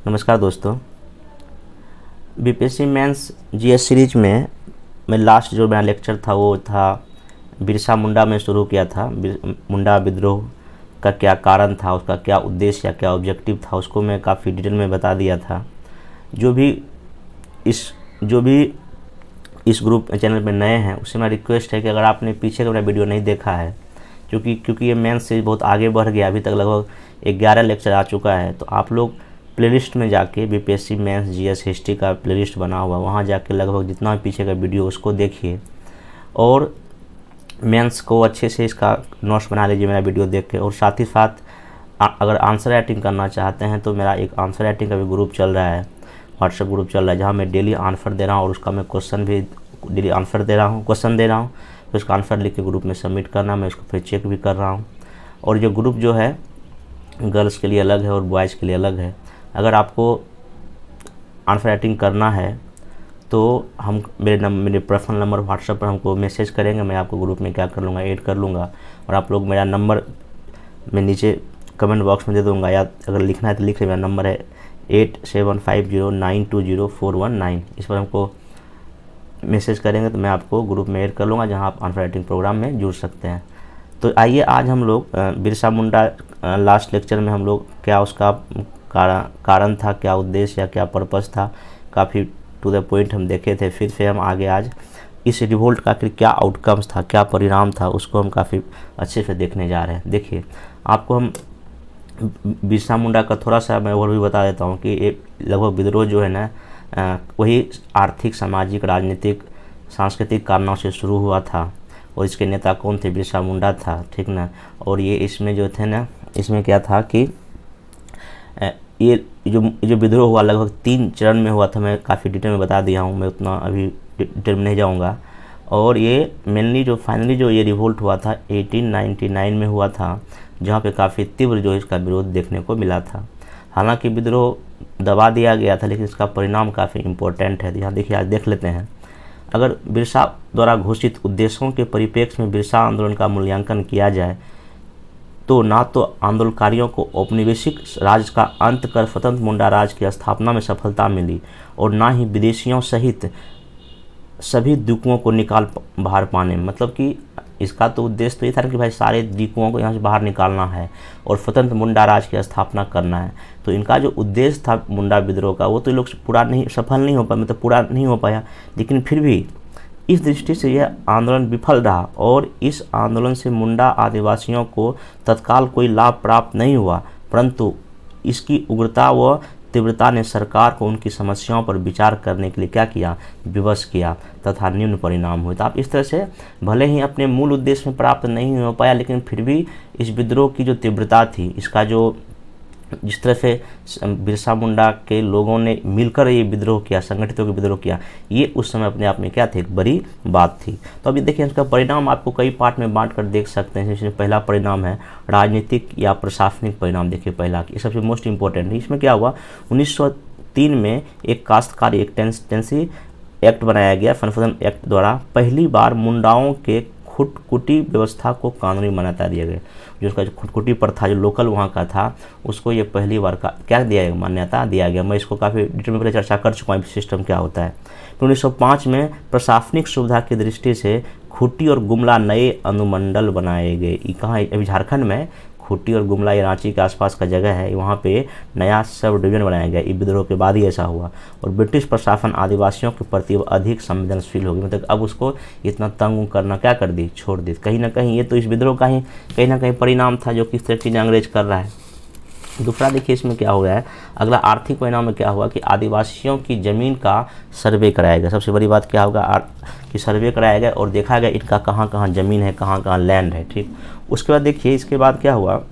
नमस्कार दोस्तों। BPSC mains GS series में मैं लास्ट जो मेरा लेक्चर था वो था बिरसा मुंडा में शुरू किया था। मुंडा विद्रोह का क्या कारण था, उसका क्या उद्देश्य या क्या ऑब्जेक्टिव था, उसको मैं काफ़ी डिटेल में बता दिया था। जो भी इस ग्रुप चैनल पे नए हैं उससे मेरा रिक्वेस्ट है कि अगर आपने पीछे का मेरा वीडियो नहीं देखा है, क्योंकि ये मेंस सीरीज बहुत आगे बढ़ गया, अभी तक लगभग 11 लेक्चर आ चुका है, तो आप लोग प्लेलिस्ट में जाके बीपीएससी मेंस जीएस हिस्ट्री का प्लेलिस्ट बना हुआ, वहाँ जाके लगभग जितना पीछे का वीडियो उसको देखिए और मेंस को अच्छे से इसका नोट्स बना लीजिए मेरा वीडियो देख के। और साथ ही साथ अगर आंसर राइटिंग करना चाहते हैं तो मेरा एक आंसर राइटिंग का भी ग्रुप चल रहा है, व्हाट्सएप ग्रुप चल रहा है, जहाँ मैं डेली आंसर दे रहा हूँ और उसका मैं क्वेश्चन भी डेली आंसर दे रहा हूँ, क्वेश्चन दे रहा हूँ, तो उसका आंसर लिख के ग्रुप में सबमिट करना, मैं उसको फिर चेक भी कर रहा हूँ। और जो ग्रुप जो है गर्ल्स के लिए अलग है और बॉयज़ के लिए अलग है। अगर आपको आंसर राइटिंग करना है तो हम मेरे पर्सनल नंबर व्हाट्सएप पर हमको मैसेज करेंगे, मैं आपको ग्रुप में क्या कर लूँगा, ऐड कर लूँगा, और आप लोग मेरा नंबर मैं नीचे कमेंट बॉक्स में दे दूँगा, या अगर लिखना है तो लिख ले। मेरा नंबर है 8750920419। इस पर हमको मैसेज करेंगे तो मैं आपको ग्रुप में ऐड कर लूँगा, जहाँ आप आंसर राइटिंग प्रोग्राम में जुड़ सकते हैं। तो आइए आज हम लोग बिरसा मुंडा लास्ट लेक्चर में हम लोग क्या उसका कारण था, क्या उद्देश्य या क्या पर्पस था, काफ़ी टू द पॉइंट हम देखे थे। फिर से हम आगे आज इस रिवोल्ट का क्या आउटकम्स था, क्या परिणाम था, उसको हम काफ़ी अच्छे से देखने जा रहे हैं। देखिए, आपको हम बिरसा मुंडा का थोड़ा सा मैं और भी बता देता हूँ कि एक लगभग विद्रोह जो है ना वही आर्थिक, सामाजिक, राजनीतिक, सांस्कृतिक कारणों से शुरू हुआ था। और इसके नेता कौन थे? बिरसा मुंडा था, ठीक ना। और ये इसमें जो थे ना, इसमें क्या था कि ये जो विद्रोह हुआ लगभग 3 चरण में हुआ था। मैं काफ़ी डिटेल में बता दिया हूँ, मैं उतना अभी डिटेल में नहीं जाऊँगा। और ये मेनली जो फाइनली जो ये रिवोल्ट हुआ था 1899 में हुआ था, जहाँ पे काफ़ी तीव्र जो इसका विरोध देखने को मिला था। हालांकि विद्रोह दबा दिया गया था, लेकिन इसका परिणाम काफ़ी इम्पोर्टेंट है। यहाँ देखिए, आज देख लेते हैं। अगर बिरसा द्वारा घोषित उद्देश्यों के परिप्रेक्ष्य में बिरसा आंदोलन का मूल्यांकन किया जाए तो ना तो आंदोलनकारियों को औपनिवेशिक राज का अंत कर स्वतंत्र मुंडा राज की स्थापना में सफलता मिली, और ना ही विदेशियों सहित सभी द्वीपों को निकाल बाहर पाने। मतलब कि इसका तो उद्देश्य तो ये था कि भाई सारे द्वीपों को यहाँ से बाहर निकालना है और स्वतंत्र मुंडा राज की स्थापना करना है। तो इनका जो उद्देश्य था मुंडा विद्रोह का, वो तो लोग सफल नहीं हो पाया, मतलब पूरा नहीं हो पाया। लेकिन फिर भी इस दृष्टि से यह आंदोलन विफल रहा, और इस आंदोलन से मुंडा आदिवासियों को तत्काल कोई लाभ प्राप्त नहीं हुआ, परंतु इसकी उग्रता व तीव्रता ने सरकार को उनकी समस्याओं पर विचार करने के लिए क्या किया, विवश किया, तथा निम्न परिणाम हुए। तो आप इस तरह से भले ही अपने मूल उद्देश्य में प्राप्त नहीं हो पाया, लेकिन फिर भी इस विद्रोह की जो तीव्रता थी, इसका जो जिस तरह से बिरसा मुंडा के लोगों ने मिलकर ये विद्रोह किया, संगठित होकर विद्रोह किया, ये उस समय अपने आप में क्या थे, एक बड़ी बात थी। तो अभी देखिए, इसका परिणाम आपको कई पार्ट में बांट कर देख सकते हैं। इसमें पहला परिणाम है राजनीतिक या प्रशासनिक परिणाम। देखिए पहला, ये सबसे मोस्ट इंपॉर्टेंट है। इसमें क्या हुआ, 1903 में एक काश्तकारी एक्सटेंसिव एक्ट बनाया गया, संशोधन एक्ट द्वारा पहली बार मुंडाओं के खुटकुटी व्यवस्था को कानूनी मान्यता दिया गया। जो उसका जो खुटकुटी प्रथा जो लोकल वहाँ का था, उसको ये पहली बार का क्या दिया गया, मान्यता दिया गया। मैं इसको काफ़ी डिटेल में पहले चर्चा कर चुका हूँ, सिस्टम क्या होता है। तो 1905 में प्रशासनिक सुविधा की दृष्टि से खूंटी और गुमला नए अनुमंडल बनाए गए। ये कहाँ है? अभी झारखंड में खूंटी और गुमला, ये रांची के आसपास का जगह है, वहाँ पे नया सब डिवीजन बनाया गया। ये विद्रोह के बाद ही ऐसा हुआ। और ब्रिटिश प्रशासन आदिवासियों के प्रति अधिक संवेदनशील हो गई, मतलब अब उसको इतना तंग करना क्या कर दी, छोड़ दी। कहीं ना कहीं ये तो इस विद्रोह का ही कहीं ना कहीं परिणाम था, जो किस तरह चीज़ें अंग्रेज कर रहा है। दूसरा देखिए, इसमें क्या हो गया है, अगला आर्थिक परिणाम में क्या हुआ कि आदिवासियों की ज़मीन का सर्वे कराया गया। सबसे बड़ी बात क्या होगा कि सर्वे कराया गया और देखा गया इनका कहाँ कहाँ ज़मीन है, कहाँ कहाँ लैंड है, ठीक। उसके बाद देखिए, इसके बाद क्या हुआ,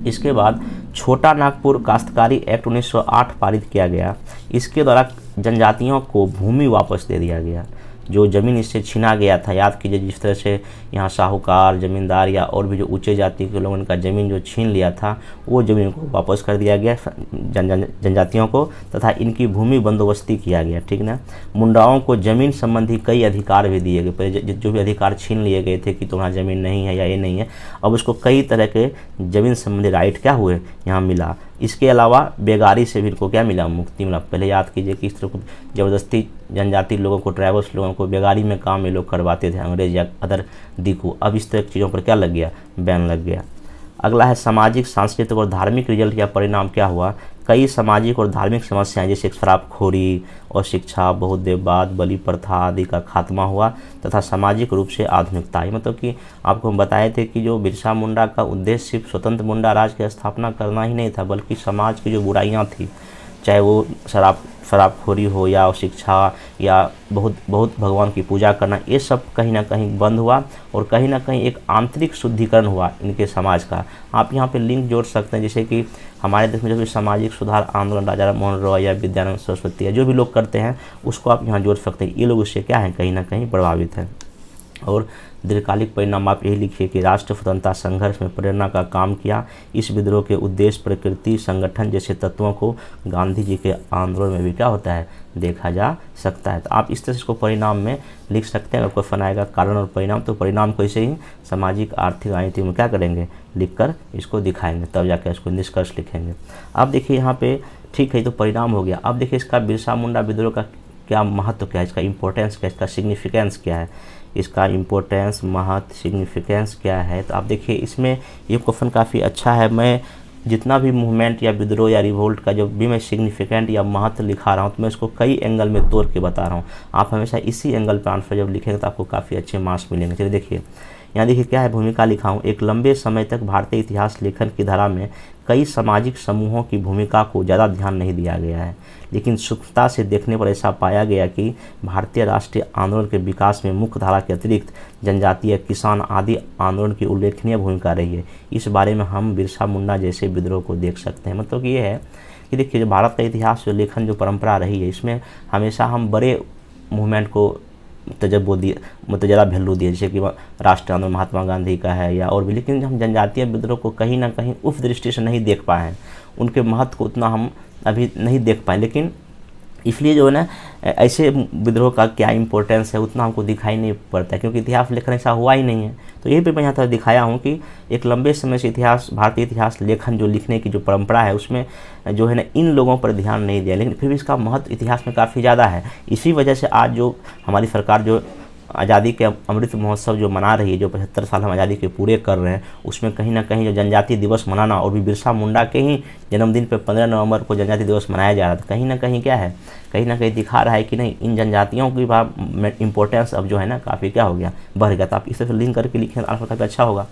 इसके बाद छोटा नागपुर काश्तकारी एक्ट 1908 पारित किया गया। इसके द्वारा जनजातियों को भूमि वापस दे दिया गया, जो ज़मीन इससे छीना गया था। याद कीजिए, जिस तरह से यहाँ साहूकार, ज़मींदार या और भी जो ऊंचे जाति के लोगों का ज़मीन जो छीन लिया था, वो ज़मीन को वापस कर दिया गया जनजातियों को, तथा इनकी भूमि बंदोबस्ती किया गया, ठीक ना। मुंडाओं को ज़मीन संबंधी कई अधिकार भी दिए गए। पहले जो भी अधिकार छीन लिए गए थे कि तुम्हारा ज़मीन नहीं है या ये नहीं है, अब उसको कई तरह के ज़मीन संबंधी राइट क्या हुए, यहाँ मिला। इसके अलावा बेगारी से भी इनको क्या मिला, मुक्ति मिला। पहले याद कीजिए कि इस तरह को ज़बरदस्ती जनजाति लोगों को, ट्राइबल्स लोगों को बेगारी में काम ये लोग करवाते थे, अंग्रेज या अदर दिकू। अब इस तरह की चीज़ों पर क्या लग गया, बैन लग गया। अगला है सामाजिक, सांस्कृतिक और धार्मिक रिजल्ट या परिणाम क्या हुआ। कई सामाजिक और धार्मिक समस्याएं जैसे शराबखोरी और शिक्षा, बहुदेववाद, बलि प्रथा आदि का खात्मा हुआ तथा सामाजिक रूप से आधुनिकता आई। मतलब कि आपको हम बताए थे कि जो बिरसा मुंडा का उद्देश्य सिर्फ स्वतंत्र मुंडा राज की स्थापना करना ही नहीं था, बल्कि समाज की जो बुराइयां थी, चाहे वो शराबखोरी हो या शिक्षा या बहुत भगवान की पूजा करना, ये सब कहीं ना कहीं बंद हुआ और कहीं ना कहीं एक आंतरिक शुद्धिकरण हुआ इनके समाज का। आप यहाँ पे लिंक जोड़ सकते हैं, जैसे कि हमारे देश में जो भी सामाजिक सुधार आंदोलन राजा राममोहन रॉय या विद्यानंद सरस्वती या जो भी लोग करते हैं उसको आप यहाँ जोड़ सकते हैं। ये लोग उससे क्या है, कहीं ना कहीं प्रभावित हैं। और दीर्घकालिक परिणाम आप यही लिखिए कि राष्ट्र स्वतंत्रता संघर्ष में प्रेरणा का काम किया। इस विद्रोह के उद्देश्य, प्रकृति, संगठन जैसे तत्वों को गांधी जी के आंदोलन में भी क्या होता है, देखा जा सकता है। तो आप इस तरह से इसको परिणाम में लिख सकते हैं। अगर क्वेश्चन आएगा कारण और परिणाम, तो परिणाम को ऐसे ही सामाजिक, आर्थिक, राजनीतिक में क्या करेंगे, लिखकर इसको दिखाएंगे, तब जाकर इसको निष्कर्ष लिखेंगे। अब देखिए यहाँ पे ठीक है, तो परिणाम हो गया। अब देखिए इसका बिरसा मुंडा विद्रोह का क्या महत्व, क्या है, इसका इंपॉर्टेंस क्या है, इसका सिग्निफिकेंस क्या है, इसका इम्पोर्टेंस, महत्व, सिग्निफिकेंस क्या है। तो आप देखिए इसमें ये क्वेश्चन काफ़ी अच्छा है। मैं जितना भी मूवमेंट या विद्रोह या रिवोल्ट का जब भी मैं सिग्निफिकेंट या महत्व लिखा रहा हूँ, तो मैं इसको कई एंगल में तोड़ के बता रहा हूँ। आप हमेशा इसी एंगल पर आंसर जब लिखेंगे तो आपको काफ़ी अच्छे मार्क्स मिलेंगे। चलिए देखिए यहाँ देखिए क्या है, भूमिका लिखा हूँ। एक लंबे समय तक भारतीय इतिहास लेखन की धारा में कई सामाजिक समूहों की भूमिका को ज़्यादा ध्यान नहीं दिया गया है, लेकिन सूक्ष्मता से देखने पर ऐसा पाया गया कि भारतीय राष्ट्रीय आंदोलन के विकास में मुख्य धारा के अतिरिक्त जनजातीय, किसान आदि आंदोलन की उल्लेखनीय भूमिका रही है। इस बारे में हम बिरसा मुंडा जैसे विद्रोह को देख सकते हैं। मतलब कि ये है कि देखिए जो भारत का इतिहास, जो लेखन, जो परंपरा रही है, इसमें हमेशा हम बड़े मूवमेंट को तजब्बो दिए, मतलब ज़्यादा वैल्यू दिए, जैसे कि राष्ट्रीय आंदोलन महात्मा गांधी का है या और भी। लेकिन हम जनजातीय विद्रोह को कहीं ना कहीं उस दृष्टि से नहीं देख पाए हैं, उनके महत्व को उतना हम अभी नहीं देख पाए। लेकिन इसलिए जो है ना, ऐसे विद्रोह का क्या इंपॉर्टेंस है उतना हमको दिखाई नहीं पड़ता है, क्योंकि इतिहास लेखन ऐसा हुआ ही नहीं है। तो यही पे मैं यहाँ तक दिखाया हूँ कि एक लंबे समय से इतिहास, भारतीय इतिहास लेखन जो लिखने की जो परंपरा है, उसमें जो है ना इन लोगों पर ध्यान नहीं दिया, लेकिन फिर भी इसका महत्व इतिहास में काफ़ी ज़्यादा है। इसी वजह से आज जो हमारी सरकार जो आज़ादी के अमृत महोत्सव जो मना रही है, जो 75 साल हम आज़ादी के पूरे कर रहे हैं, उसमें कहीं ना कहीं जो जनजातीय दिवस मनाना, और भी बिरसा मुंडा के ही जन्मदिन पे 15 नवंबर को जनजातीय दिवस मनाया जा रहा था, कहीं ना कहीं क्या है, कहीं ना कहीं दिखा रहा है कि नहीं, इन जनजातियों की इम्पोर्टेंस अब जो है ना काफ़ी क्या हो गया, बढ़ गया। तो आप इसे लिंक करके लिखें, आंसर काफ़ी अच्छा होगा।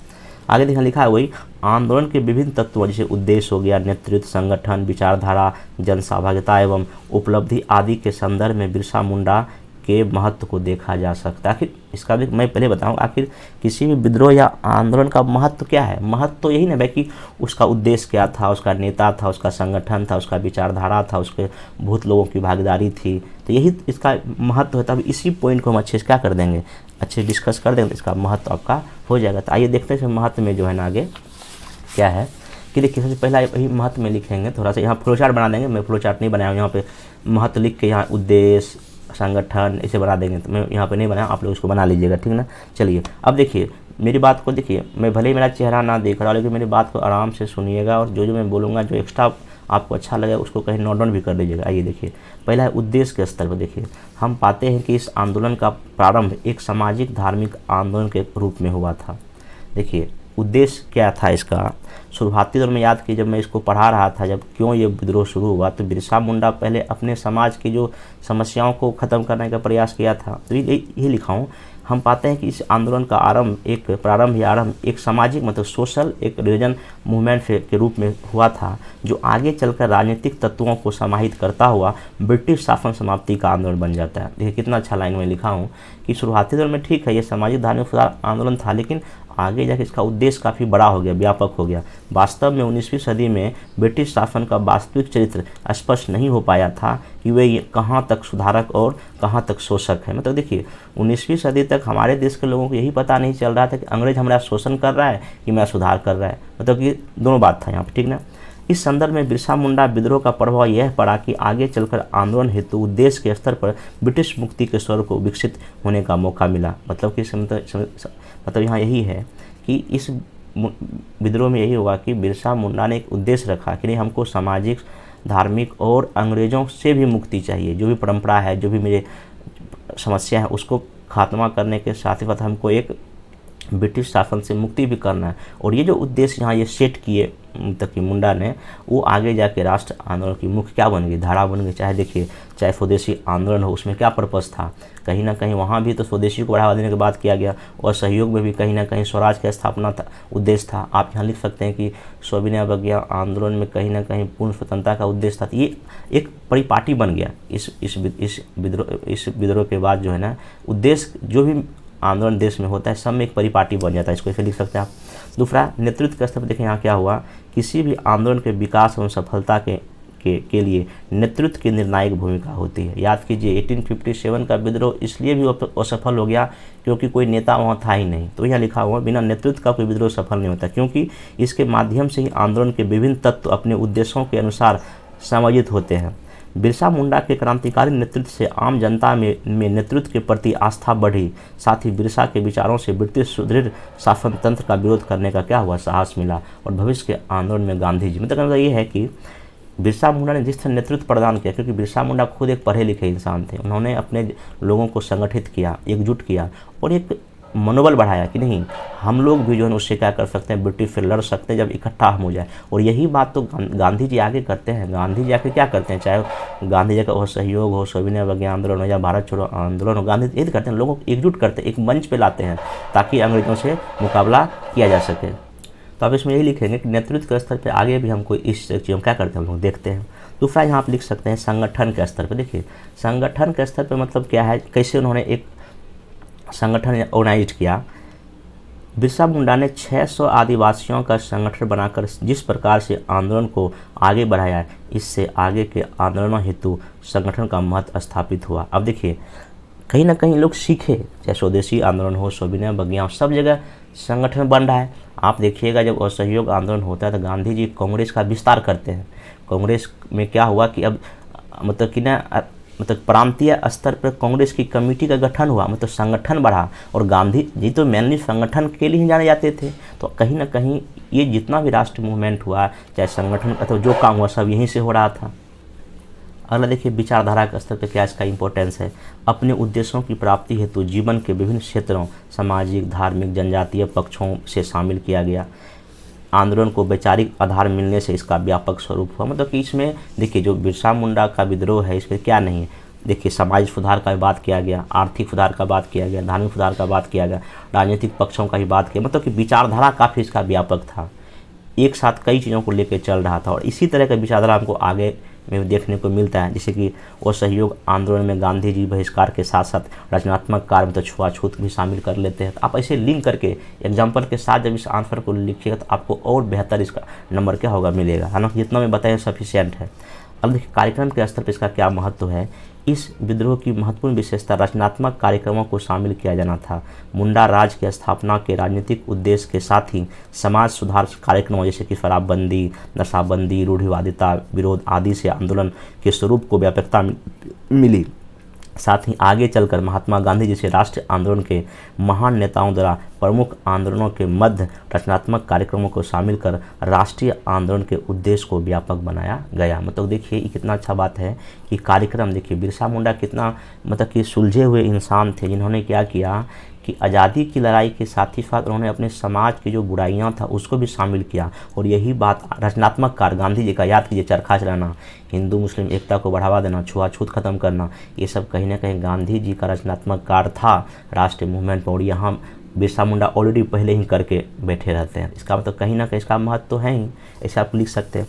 आगे देखा लिखा है वही आंदोलन के विभिन्न तत्वों जैसे उद्देश्य हो गया, नेतृत्व, संगठन, विचारधारा, जन सहभागिता एवं उपलब्धि आदि के संदर्भ में बिरसा मुंडा के महत्व को देखा जा सकता है। आखिर इसका भी मैं पहले बताऊं, आखिर किसी भी विद्रोह या आंदोलन का महत्व क्या है। महत्व तो यही ना भाई कि उसका उद्देश्य क्या था, उसका नेता था, उसका संगठन था, उसका विचारधारा था, उसके बहुत लोगों की भागीदारी थी, तो यही इसका महत्व है। तब इसी पॉइंट को हम अच्छे से क्या कर देंगे, अच्छे डिस्कस कर देंगे, तो इसका महत्व आपका हो जाएगा। तो आइए देखते हैं महत्व में जो है ना आगे क्या है कि देखिए सबसे पहला यही महत्व में लिखेंगे। थोड़ा सा यहाँ फ्लो चार्ट बना देंगे, मैं फ्लो चार्ट नहीं बनाया हूँ, यहाँ पे महत्व लिख के यहाँ उद्देश्य, संगठन ऐसे बना देंगे, तो मैं यहाँ पे नहीं बनाया, आप लोग इसको बना लीजिएगा, ठीक ना। चलिए अब देखिए मेरी बात को देखिए, मैं भले ही मेरा चेहरा ना देख रहा हूँ, लेकिन मेरी बात को आराम से सुनिएगा, और जो जो मैं बोलूँगा, जो एक्स्ट्रा आपको अच्छा लगे उसको कहीं नोट डाउन भी कर लीजिएगा। आइए देखिए, पहला है उद्देश्य के स्तर पर। देखिए हम पाते हैं कि इस आंदोलन का प्रारंभ एक सामाजिक धार्मिक आंदोलन के रूप में हुआ था। देखिए उद्देश्य क्या था इसका, शुरुआती दौर में याद की जब मैं इसको पढ़ा रहा था, जब क्यों ये विद्रोह शुरू हुआ, तो बिरसा मुंडा पहले अपने समाज की जो समस्याओं को ख़त्म करने का प्रयास किया था। तो यही लिखा हूँ, हम पाते हैं कि इस आंदोलन का आरंभ एक सामाजिक, मतलब सोशल, एक रिलीजन मूवमेंट के रूप में हुआ था, जो आगे चलकर राजनीतिक तत्वों को समाहित करता हुआ ब्रिटिश शासन समाप्ति का आंदोलन बन जाता है। देखिए कितना अच्छा लाइन में लिखा हूँ कि शुरुआती दौर में ठीक है ये सामाजिक धार्मिक सुधार आंदोलन था, लेकिन आगे जाके इसका उद्देश्य काफ़ी बड़ा हो गया, व्यापक हो गया। वास्तव में 19वीं सदी में ब्रिटिश शासन का वास्तविक चरित्र स्पष्ट नहीं हो पाया था कि वे कहाँ तक सुधारक और कहाँ तक शोषक है। मतलब देखिए 19वीं सदी तक हमारे देश के लोगों को यही पता नहीं चल रहा था कि अंग्रेज हमारा शोषण कर रहा है कि मेरा सुधार कर रहा है, मतलब कि दोनों बात था यहाँ पर, ठीक ना। इस संदर्भ में बिरसा मुंडा विद्रोह का प्रभाव यह पड़ा कि आगे चलकर आंदोलन हेतु उद्देश्य के स्तर पर ब्रिटिश मुक्ति के स्वर को विकसित होने का मौका मिला। मतलब कि मतलब यहाँ यही है कि इस विद्रोह में यही हुआ कि बिरसा मुंडा ने एक उद्देश्य रखा कि नहीं, हमको सामाजिक, धार्मिक और अंग्रेज़ों से भी मुक्ति चाहिए। जो भी परंपरा है, जो भी मेरे समस्या है, उसको खात्मा करने के साथ ही साथ हमको एक ब्रिटिश शासन से मुक्ति भी करना है। और ये जो उद्देश्य यहाँ ये सेट किए मतलब कि मुंडा ने, वो आगे जाके राष्ट्र आंदोलन की मुख्य क्या बन गई, धारा बन गई। चाहे देखिए, चाहे स्वदेशी आंदोलन हो, उसमें क्या पर्पज़ था, कहीं ना कहीं वहाँ भी तो स्वदेशी को बढ़ावा देने की बात किया गया, और सहयोग में भी कहीं ना कहीं स्वराज की स्थापना था, उद्देश्य था। आप यहाँ लिख सकते हैं कि सविनय अवज्ञा आंदोलन में कहीं ना कहीं पूर्ण स्वतंत्रता का उद्देश्य था। तो ये एक परिपाटी बन गया इस विद्रोह के बाद जो है ना, उद्देश्य जो भी आंदोलन देश में होता है सब में एक परिपाटी बन जाता है। इसको ऐसे लिख सकते हैं आप। दूसरा, नेतृत्व के स्तर पर देखें यहाँ क्या हुआ, किसी भी आंदोलन के विकास एवं सफलता के लिए नेतृत्व की निर्णायक भूमिका होती है। याद कीजिए 1857 का विद्रोह इसलिए भी असफल हो गया क्योंकि कोई नेता वहाँ था ही नहीं। तो यहाँ लिखा हुआ, बिना नेतृत्व का कोई विद्रोह सफल नहीं होता, क्योंकि इसके माध्यम से ही आंदोलन के विभिन्न तत्व अपने उद्देश्यों के अनुसार समायोजित होते हैं। बिरसा मुंडा के क्रांतिकारी नेतृत्व से आम जनता में नेतृत्व के प्रति आस्था बढ़ी। साथ ही बिरसा के विचारों से ब्रिटिश सुदृढ़ शासन तंत्र का विरोध करने का क्या हुआ, साहस मिला। और भविष्य के आंदोलन में गांधी जी, मतलब ये है कि बिरसा मुंडा ने जिस तरह नेतृत्व प्रदान किया, क्योंकि बिरसा मुंडा खुद एक पढ़े लिखे इंसान थे, उन्होंने अपने लोगों को संगठित किया, एकजुट किया और एक मनोबल बढ़ाया कि नहीं, हम लोग भी जो है उससे क्या कर सकते हैं, ब्रिटिश से लड़ सकते हैं जब इकट्ठा हम हो जाए। और यही बात तो गांधी जी आगे करते हैं। गांधी जी आके क्या करते हैं, चाहे गांधी जी का वो सहयोग हो, सविनय अवज्ञा आंदोलन हो या भारत छोड़ो आंदोलन हो, गांधी जी यही करते हैं, लोगों को एकजुट करते हैं, एक मंच पे लाते हैं ताकि अंग्रेजों से मुकाबला किया जा सके। तो आप इसमें यही लिखेंगे कि नेतृत्व के स्तर पर आगे भी हमको इस चीज़ में क्या करते हैं, हम लोग देखते हैं। दूसरा यहाँ आप लिख सकते हैं संगठन के स्तर पर। देखिए संगठन के स्तर पर मतलब क्या है, कैसे उन्होंने एक संगठन ऑर्गेनाइज किया। बिरसा मुंडा ने 600 आदिवासियों का संगठन बनाकर जिस प्रकार से आंदोलन को आगे बढ़ाया, इससे आगे के आंदोलनों हेतु संगठन का महत्व स्थापित हुआ। अब देखिए कहीं ना कहीं लोग सीखे, चाहे स्वदेशी आंदोलन हो, सविनय अवज्ञा हो, सब जगह संगठन बन रहा है। आप देखिएगा जब असहयोग आंदोलन होता है तो गांधी जी कांग्रेस का विस्तार करते हैं। कांग्रेस में क्या हुआ कि अब मतलब कि ना प्रांतीय स्तर पर कांग्रेस की कमेटी का गठन हुआ, मतलब संगठन बढ़ा। और गांधी जी तो मेनली संगठन के लिए ही जाने जाते थे। तो कहीं ना कहीं ये जितना भी राष्ट्र मूवमेंट हुआ, चाहे संगठन अथवा जो काम हुआ, सब यहीं से हो रहा था। अगला देखिए विचारधारा के स्तर पर क्या इसका इंपॉर्टेंस है। अपने उद्देश्यों की प्राप्ति हेतु जीवन के विभिन्न क्षेत्रों, सामाजिक, धार्मिक, जनजातीय पक्षों से शामिल किया गया। आंदोलन को वैचारिक आधार मिलने से इसका व्यापक स्वरूप हुआ। मतलब कि इसमें देखिए जो बिरसा मुंडा का विद्रोह है, इसमें क्या नहीं है, देखिए सामाजिक सुधार का भी बात किया गया, आर्थिक सुधार का बात किया गया, धार्मिक सुधार का बात किया गया, राजनीतिक पक्षों का भी बात किया। मतलब कि विचारधारा काफ़ी इसका व्यापक था, एक साथ कई चीज़ों को लेकर चल रहा था। और इसी तरह का विचारधारा हमको आगे में देखने को मिलता है। जैसे कि वो सहयोग आंदोलन में गांधी जी बहिष्कार के साथ साथ रचनात्मक कार्य में तो छुआछूत भी शामिल कर लेते हैं। तो आप ऐसे लिंक करके एग्जाम्पल के साथ जब इस आंसर को लिखिएगा तो आपको और बेहतर इसका नंबर क्या होगा, मिलेगा। हालांकि जितना मैं बताया सफिशिएंट है। अब देखिए कार्यक्रम के स्तर पर इसका क्या महत्व है। इस विद्रोह की महत्वपूर्ण विशेषता रचनात्मक कार्यक्रमों को शामिल किया जाना था। मुंडा राज की स्थापना के राजनीतिक उद्देश्य के साथ ही समाज सुधार कार्यक्रमों जैसे कि शराबबंदी, नशाबंदी, रूढ़िवादिता विरोध आदि से आंदोलन के स्वरूप को व्यापकता मिली। साथ ही आगे चलकर महात्मा गांधी जैसे राष्ट्रीय आंदोलन के महान नेताओं द्वारा प्रमुख आंदोलनों के मध्य रचनात्मक कार्यक्रमों को शामिल कर राष्ट्रीय आंदोलन के उद्देश्य को व्यापक बनाया गया। मतलब देखिए ये कितना अच्छा बात है कि कार्यक्रम, देखिए बिरसा मुंडा कितना मतलब कि सुलझे हुए इंसान थे, जिन्होंने क्या किया कि आज़ादी की लड़ाई के साथ ही साथ उन्होंने अपने समाज की जो बुराइयां था उसको भी शामिल किया। और यही बात रचनात्मक कार्य गांधी जी का, याद कीजिए चरखा चलाना, हिंदू मुस्लिम एकता को बढ़ावा देना, छुआछूत खत्म करना, ये सब कहीं ना कहीं गांधी जी का रचनात्मक कार्य था राष्ट्रीय मूवमेंट में। और यहाँ बिरसा मुंडा ऑलरेडी पहले ही करके बैठे रहते हैं। इसका मतलब कहीं ना कहीं इसका महत्व तो है ही, ऐसे आप लिख सकते हैं।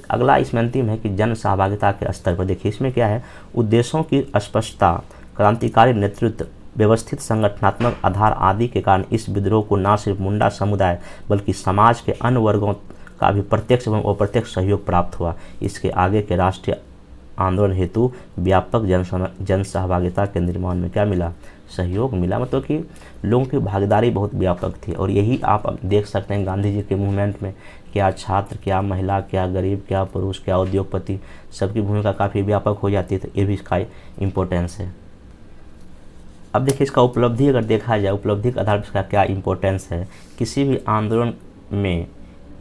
अगला इसमें अंतिम है कि जन सहभागिता के स्तर पर देखिए इसमें क्या है, उद्देश्यों की स्पष्टता, क्रांतिकारी नेतृत्व, व्यवस्थित संगठनात्मक आधार आदि के कारण इस विद्रोह को न सिर्फ मुंडा समुदाय बल्कि समाज के अन्य वर्गों का भी प्रत्यक्ष एवं अप्रत्यक्ष सहयोग प्राप्त हुआ। इसके आगे के राष्ट्रीय आंदोलन हेतु व्यापक जन सहभागिता के निर्माण में क्या मिला, सहयोग मिला। मतलब कि लोगों की भागीदारी बहुत व्यापक थी। और यही आप देख सकते हैं गांधी जी के मूवमेंट में, क्या छात्र, क्या महिला, क्या गरीब, क्या पुरुष, क्या उद्योगपति, सबकी भूमिका काफ़ी व्यापक हो जाती है। तो ये भी इसका इम्पोर्टेंस है। अब देखिए इसका उपलब्धि अगर देखा जाए, उपलब्धि के आधार पर इसका क्या इम्पोर्टेंस है। किसी भी आंदोलन में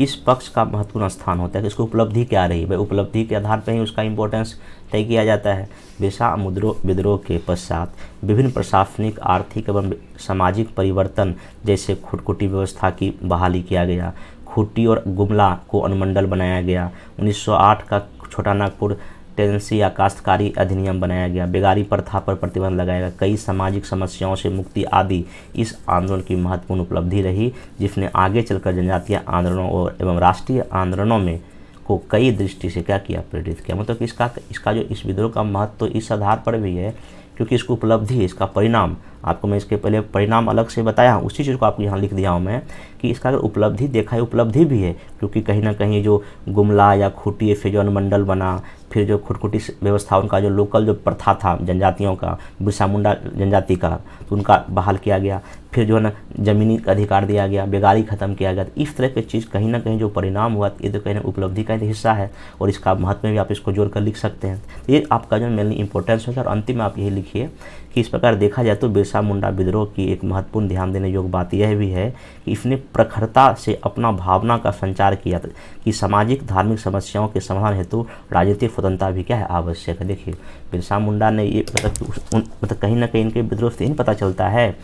इस पक्ष का महत्वपूर्ण स्थान होता है कि इसको उपलब्धि क्या रही, भाई उपलब्धि के आधार पर ही उसका इम्पोर्टेंस तय किया जाता है। बिरसा विद्रोह के पश्चात विभिन्न प्रशासनिक, आर्थिक एवं सामाजिक परिवर्तन, जैसे खुटकुटी व्यवस्था की बहाली किया गया, खूंटी और गुमला को अनुमंडल बनाया गया, 1908 का छोटा नागपुर टेनेंसी या काश्तकारी अधिनियम बनाया गया, बेगारी प्रथा पर प्रतिबंध लगाया गया, कई सामाजिक समस्याओं से मुक्ति आदि इस आंदोलन की महत्वपूर्ण उपलब्धि रही, जिसने आगे चलकर जनजातीय आंदोलनों और एवं राष्ट्रीय आंदोलनों में को कई दृष्टि से क्या किया, प्रेरित किया। मतलब कि इसका जो इस विद्रोह का महत्व तो इस आधार पर भी है क्योंकि इसको उपलब्धि है, इसका परिणाम आपको मैं इसके पहले परिणाम अलग से बताया हूँ, उसी चीज़ को आपको यहाँ लिख दिया हूँ मैं कि इसका अगर उपलब्धि देखा है, उपलब्धि भी है क्योंकि कहीं ना कहीं जो गुमला या खूंटी फिर जो अनुमंडल बना, फिर जो खुटकुटी व्यवस्था उनका जो लोकल जो प्रथा था जनजातियों का, बिरसा मुंडा जनजाति का, तो उनका बहाल किया गया, फिर जो है ना ज़मीनी अधिकार दिया गया, बेगारी ख़त्म किया गया। इस तरह की चीज़ कहीं ना कहीं जो परिणाम हुआ ये तो कहीं ना उपलब्धि का हिस्सा है और इसका महत्व में भी आप इसको जोड़ कर लिख सकते हैं। ये आपका जो मेनली इंपॉर्टेंस है और अंतिम में आप यही लिखिए कि इस प्रकार देखा जाए तो बिरसा मुंडा विद्रोह की एक महत्वपूर्ण ध्यान देने योग्य बात यह भी है कि इसने प्रखरता से अपना भावना का संचार किया था कि सामाजिक धार्मिक समस्याओं के समाधान हेतु राजनीतिक स्वतंत्रता भी क्या है, आवश्यक है। देखिए बिरसा मुंडा ने ये मतलब कहीं ना कहीं इनके विद्रोह से ही पता चलता है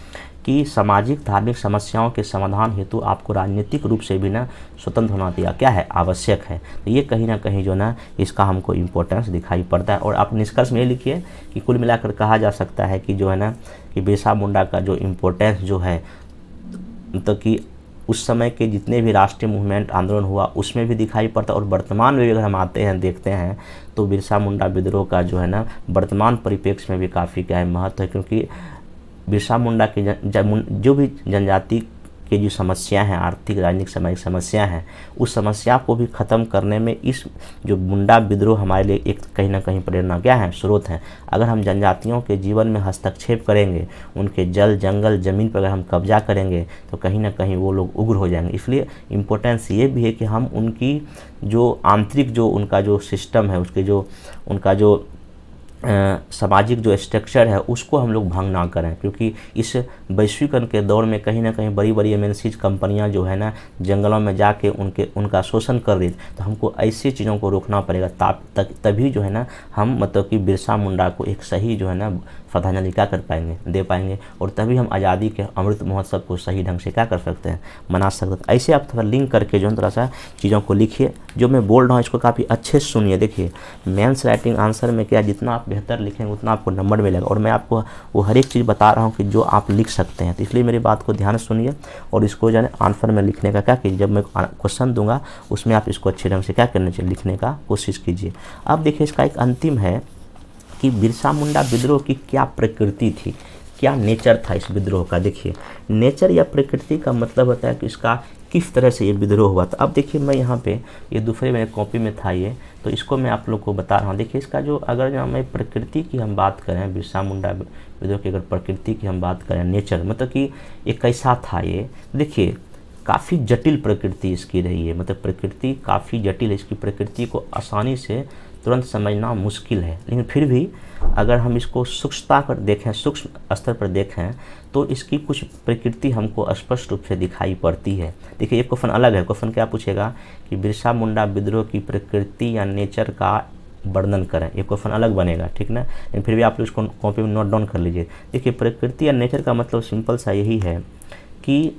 कि सामाजिक धार्मिक समस्याओं के समाधान हेतु आपको राजनीतिक रूप से भी ना स्वतंत्र होना दिया क्या है, आवश्यक है। तो ये कहीं ना कहीं जो ना इसका हमको इम्पोर्टेंस दिखाई पड़ता है। और आप निष्कर्ष में लिखिए कि कुल मिलाकर कहा जा सकता है कि जो है ना कि बिरसा मुंडा का जो इम्पोर्टेंस जो है मतलब कि उस समय के जितने भी राष्ट्रीय मूवमेंट आंदोलन हुआ उसमें भी दिखाई पड़ता है और वर्तमान में भी अगर हम आते हैं देखते हैं तो बिरसा मुंडा विद्रोह का जो है ना वर्तमान परिप्रेक्ष्य में भी काफ़ी क्या है महत्व है, क्योंकि बिरसा मुंडा के जो भी जनजाति की जो समस्या हैं, आर्थिक राजनीतिक सामाजिक समस्या हैं, उस समस्या को भी ख़त्म करने में इस जो मुंडा विद्रोह हमारे लिए एक कहीं ना कहीं प्रेरणा क्या है, स्रोत है। अगर हम जनजातियों के जीवन में हस्तक्षेप करेंगे, उनके जल जंगल ज़मीन पर अगर हम कब्जा करेंगे तो कहीं ना कहीं वो लोग उग्र हो जाएंगे। इसलिए इम्पोर्टेंस ये भी है कि हम उनकी जो आंतरिक जो उनका जो सिस्टम है, उसके जो उनका जो सामाजिक जो स्ट्रक्चर है उसको हम लोग भंग ना करें, क्योंकि इस वैश्वीकरण के दौर में कहीं ना कहीं बड़ी बड़ी एमएनसीज कंपनियां जो है ना जंगलों में जाके उनका शोषण कर रही, तो हमको ऐसी चीज़ों को रोकना पड़ेगा तभी जो है ना हम मतलब कि बिरसा मुंडा को एक सही जो है ना श्रद्धांजलि क्या कर पाएंगे, दे पाएंगे, और तभी हम आज़ादी के अमृत महोत्सव को सही ढंग से क्या कर सकते हैं, मना सकते हैं। ऐसे आप थोड़ा लिंक करके जो है थोड़ा सा चीज़ों को लिखिए। जो मैं बोल रहा हूँ इसको काफ़ी अच्छे से सुनिए। देखिए मेंस राइटिंग आंसर में क्या जितना आप बेहतर लिखेंगे उतना आपको नंबर मिलेगा, और मैं आपको वो हर एक चीज़ बता रहा हूँ कि जो आप लिख सकते हैं। तो इसलिए मेरी बात को ध्यान से सुनिए और इसको जो है आंसर में लिखने का क्या कीजिए, जब मैं क्वेश्चन दूंगा उसमें आप इसको अच्छे ढंग से क्या करना चाहिए, लिखने का कोशिश कीजिए। अब देखिए इसका एक अंतिम है कि बिरसा मुंडा विद्रोह की क्या प्रकृति थी, क्या नेचर था इस विद्रोह का। देखिए नेचर या प्रकृति का मतलब होता है कि इसका किस तरह से ये विद्रोह हुआ था। अब देखिए मैं यहाँ पे ये दूसरे मेरे कॉपी में था ये, तो इसको मैं आप लोग को बता रहा हूँ। देखिए इसका जो अगर मैं प्रकृति की हम बात करें, बिरसा मुंडा विद्रोह की अगर प्रकृति की हम बात करें, नेचर मतलब कि ये कैसा था ये, देखिए काफ़ी जटिल प्रकृति इसकी रही है। मतलब प्रकृति काफ़ी जटिल है, इसकी प्रकृति को आसानी से तुरंत समझना मुश्किल है, लेकिन फिर भी अगर हम इसको सूक्ष्मता पर देखें, सूक्ष्म स्तर पर देखें तो इसकी कुछ प्रकृति हमको स्पष्ट रूप से दिखाई पड़ती है। देखिए एक क्वेश्चन अलग है, क्वेश्चन क्या पूछेगा कि बिरसा मुंडा विद्रोह की प्रकृति या नेचर का वर्णन करें, ये क्वेश्चन अलग बनेगा, ठीक ना। लेकिन फिर भी आप इसको कॉपी में नोट डाउन कर लीजिए। देखिए प्रकृति या नेचर का मतलब सिंपल सा यही है कि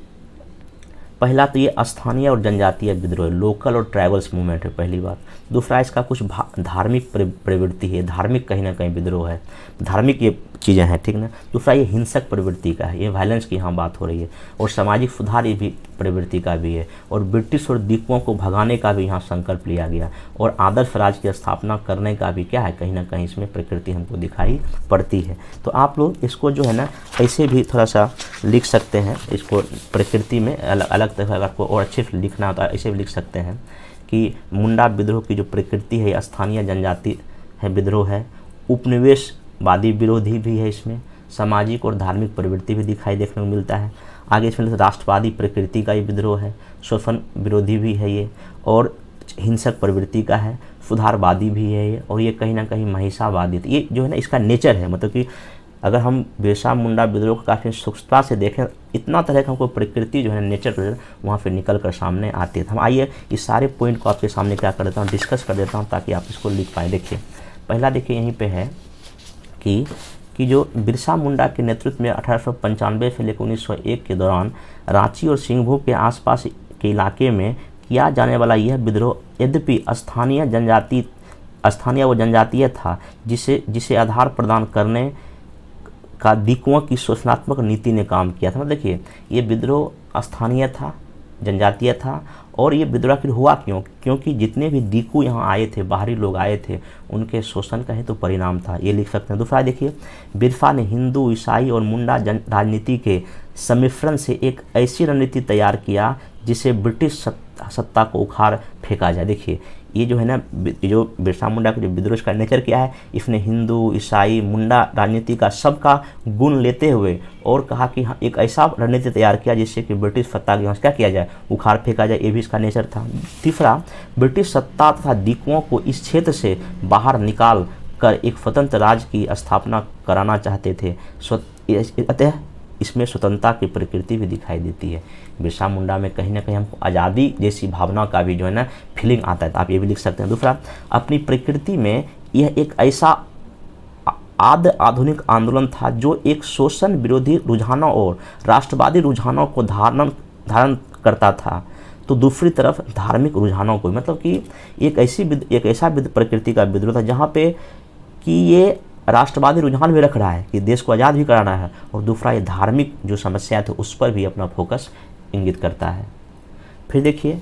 पहला तो ये स्थानीय और जनजातीय विद्रोह, लोकल और ट्राइबल्स मूवमेंट है पहली बात। दूसरा इसका कुछ धार्मिक प्रवृत्ति है, धार्मिक कहीं ना कहीं विद्रोह है, धार्मिक ये चीज़ें हैं, ठीक ना। दूसरा ये हिंसक प्रवृत्ति का है, ये वायलेंस की यहाँ बात हो रही है, और सामाजिक सुधार ये भी प्रवृत्ति का भी है, और ब्रिटिश और दीपुओं को भगाने का भी यहाँ संकल्प लिया गया, और आदर्श राज्य की स्थापना करने का भी क्या है, कहीं ना कहीं इसमें प्रकृति हमको दिखाई पड़ती है। तो आप लोग इसको जो है ना ऐसे भी थोड़ा सा लिख सकते हैं, इसको प्रकृति में अलग अलग तरह अगर आपको और अच्छे से लिखना होता है ऐसे भी लिख सकते हैं कि मुंडा विद्रोह की जो प्रकृति है स्थानीय जनजाति है विद्रोह है, उपनिवेशवादी विरोधी भी है, इसमें सामाजिक और धार्मिक प्रवृत्ति भी दिखाई देखने को मिलता है। आगे इसमें राष्ट्रवादी प्रकृति का ये विद्रोह है, शोषण विरोधी भी है ये, और हिंसक प्रवृत्ति का है, सुधारवादी भी है ये, और ये कहीं ना कहीं महिषावादी, ये जो है ना इसका नेचर है। मतलब कि अगर हम बिरसा मुंडा विद्रोह को काफ़ी सूक्ष्मता से देखें, इतना तरह का हमको प्रकृति जो है नेचर वहाँ पे निकल कर सामने आती है। हम आइए इस सारे पॉइंट को आपके सामने क्या कर देता हूँ, डिस्कस कर देता हूँ ताकि आप इसको लिख पाएँ। देखिए पहला देखिए यहीं पे है कि जो बिरसा मुंडा के नेतृत्व में 1895 से लेकर 1901 के दौरान रांची और सिंहभूम के आसपास के इलाके में किया जाने वाला यह विद्रोह यद्यपि स्थानीय व जनजातीय था, जिसे आधार प्रदान करने का दीकुओं की शोषणात्मक नीति ने काम किया था। मतलब देखिए ये विद्रोह स्थानीय था, जनजातीय था, और ये विद्रोह आखिर हुआ क्यों? क्योंकि जितने भी दीकू यहाँ आए थे, बाहरी लोग आए थे, उनके शोषण का ही तो परिणाम था, ये लिख सकते हैं। दूसरा देखिए, बिरसा ने हिंदू, ईसाई और मुंडा राजनीति के सम्मिश्रण से एक ऐसी रणनीति तैयार किया जिसे ब्रिटिश सत्ता को उखाड़ फेंका जाए। देखिए ये जो है ना, जो बिरसा मुंडा का जो विद्रोह का नेचर क्या है, इसने हिंदू, ईसाई, मुंडा राजनीति का सबका गुण लेते हुए और कहा कि हाँ एक ऐसा रणनीति तैयार किया जिससे कि ब्रिटिश सत्ता के यहाँ क्या किया जाए, उखाड़ फेंका जाए, ये भी इसका नेचर था। तीसरा, ब्रिटिश सत्ता तथा दीकुओं को इस क्षेत्र से बाहर निकाल कर एक स्वतंत्र राज्य की स्थापना कराना चाहते थे। अतः इसमें स्वतंत्रता की प्रकृति भी दिखाई देती है। बिरसा मुंडा में कहीं ना कहीं हमको आज़ादी जैसी भावना का भी जो है ना फीलिंग आता है, तो आप ये भी लिख सकते हैं। दूसरा, अपनी प्रकृति में यह एक ऐसा आधुनिक आंदोलन था जो एक शोषण विरोधी रुझानों और राष्ट्रवादी रुझानों को धारण करता था, तो दूसरी तरफ धार्मिक रुझानों को, मतलब कि एक ऐसा प्रकृति का विद्रोह था जहाँ पे कि ये राष्ट्रवादी रुझान भी रख रहा है कि देश को आज़ाद भी कराना है, और दूसरा ये धार्मिक जो समस्या थे उस पर भी अपना फोकस इंगित करता है। फिर देखिए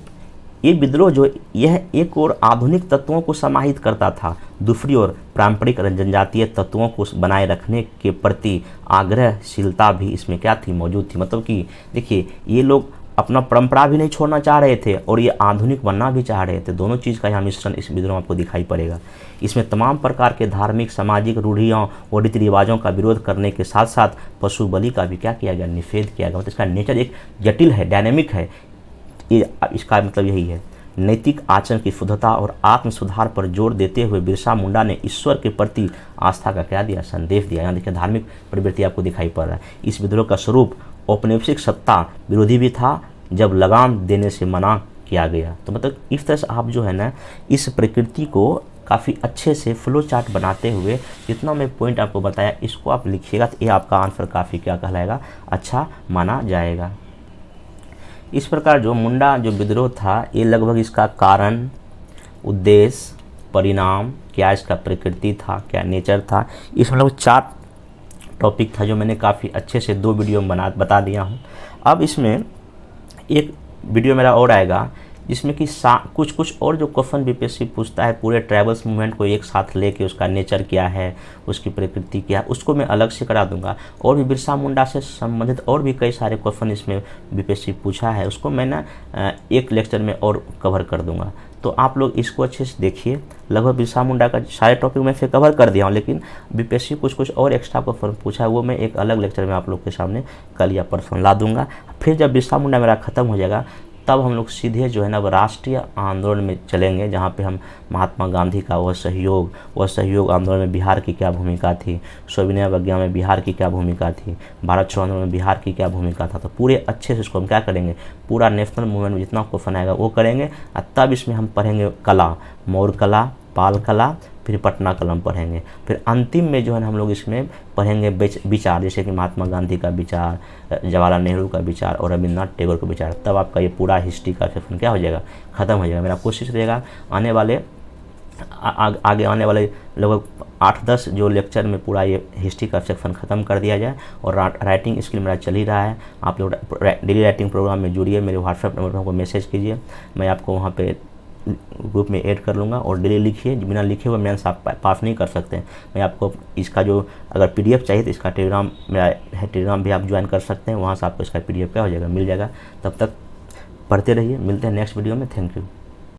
ये विद्रोह जो यह एक और आधुनिक तत्वों को समाहित करता था, दूसरी ओर पारंपरिक जनजातीय तत्वों को बनाए रखने के प्रति आग्रहशीलता भी इसमें क्या थी, मौजूद थी। मतलब कि देखिए ये लोग अपना परंपरा भी नहीं छोड़ना चाह रहे थे और ये आधुनिक बनना भी चाह रहे थे। दोनों चीज़ का यहाँ मिश्रण इस विद्रोह में आपको दिखाई पड़ेगा। इसमें तमाम प्रकार के धार्मिक, सामाजिक रूढ़ियों और रीति रिवाजों का विरोध करने के साथ साथ पशु बलि का भी क्या किया गया, निषेध किया गया। मतलब इसका नेचर एक जटिल है, डायनेमिक है। ये इसका मतलब यही है। नैतिक आचरण की शुद्धता और आत्म सुधार पर जोर देते हुए बिरसा मुंडा ने ईश्वर के प्रति आस्था का क्या दिया, संदेश दिया। यहाँ देखिए धार्मिक प्रवृत्ति आपको दिखाई पड़ रहा है। इस विद्रोह का स्वरूप औपनिवेशिक सत्ता विरोधी भी था, जब लगाम देने से मना किया गया। तो मतलब इस तरह से आप जो है ना इस प्रकृति को काफ़ी अच्छे से फ्लो चार्ट बनाते हुए जितना मैं पॉइंट आपको बताया इसको आप लिखिएगा, तो ये आपका आंसर काफ़ी क्या कहलाएगा, अच्छा माना जाएगा। इस प्रकार जो मुंडा जो विद्रोह था, ये लगभग इसका कारण, उद्देश्य, परिणाम, क्या इसका प्रकृति था, क्या नेचर था, इसमें लगभग 4 टॉपिक था जो मैंने काफ़ी अच्छे से 2 वीडियो में बता दिया हूँ। अब इसमें एक वीडियो मेरा और आएगा जिसमें कि कुछ और जो क्वेश्चन बीपीएससी पूछता है, पूरे ट्राइबल्स मूवमेंट को एक साथ लेके उसका नेचर क्या है, उसकी प्रकृति क्या है, उसको मैं अलग से करा दूंगा। और भी बिरसा मुंडा से संबंधित और भी कई सारे क्वेश्चन इसमें बीपीएससी पूछा है, उसको मैं ना एक लेक्चर में और कवर कर दूंगा। तो आप लोग इसको अच्छे से देखिए। लगभग बिरसा मुंडा का सारे टॉपिक मैं फिर कवर कर दिया हूँ, लेकिन बीपीएससी कुछ और एक्स्ट्रा क्वेश्चन पूछा है, वो मैं एक अलग लेक्चर में आप लोग के सामने कल या परसों ला दूंगा। फिर जब बिरसा मुंडा मेरा ख़त्म हो जाएगा तब हम लोग सीधे जो है ना राष्ट्रीय आंदोलन में चलेंगे, जहाँ पे हम महात्मा गांधी का वह सहयोग आंदोलन में बिहार की क्या भूमिका थी, सविनय अवज्ञा में बिहार की क्या भूमिका थी, भारत छोड़ो आंदोलन में बिहार की क्या भूमिका था। तो पूरे अच्छे से इसको हम क्या करेंगे, पूरा नेशनल मूवमेंट में जितना क्वेश्चन आएगा वो करेंगे। और तब इसमें हम पढ़ेंगे कला, मौर्य कला, पाल कला, फिर पटना कलम पढ़ेंगे। फिर अंतिम में जो है हम लोग इसमें पढ़ेंगे विचार, जैसे कि महात्मा गांधी का विचार, जवाहरलाल नेहरू का विचार और रविन्द्रनाथ टैगोर का विचार। तब आपका ये पूरा हिस्ट्री का सेक्शन क्या हो जाएगा, ख़त्म हो जाएगा। मेरा कोशिश रहेगा आने वाले लगभग 8-10 जो लेक्चर में पूरा ये हिस्ट्री का सेक्शन ख़त्म कर दिया जाए। और राइटिंग स्किल मेरा चल ही रहा है। आप लोग डेली राइटिंग प्रोग्राम में जुड़िए, मेरे व्हाट्सएप नंबर पर हमको मैसेज कीजिए, मैं आपको वहाँ पे ग्रुप में ऐड कर लूँगा। और डेली लिखिए, बिना लिखे हुए मेंस आप पास नहीं कर सकते हैं। मैं आपको इसका जो अगर पीडीएफ चाहिए तो इसका टेलीग्राम मेरा है, टेलीग्राम भी आप ज्वाइन कर सकते हैं, वहाँ से आपको इसका पीडीएफ क्या हो जाएगा, मिल जाएगा। तब तक पढ़ते रहिए, मिलते हैं नेक्स्ट वीडियो में। Thank you.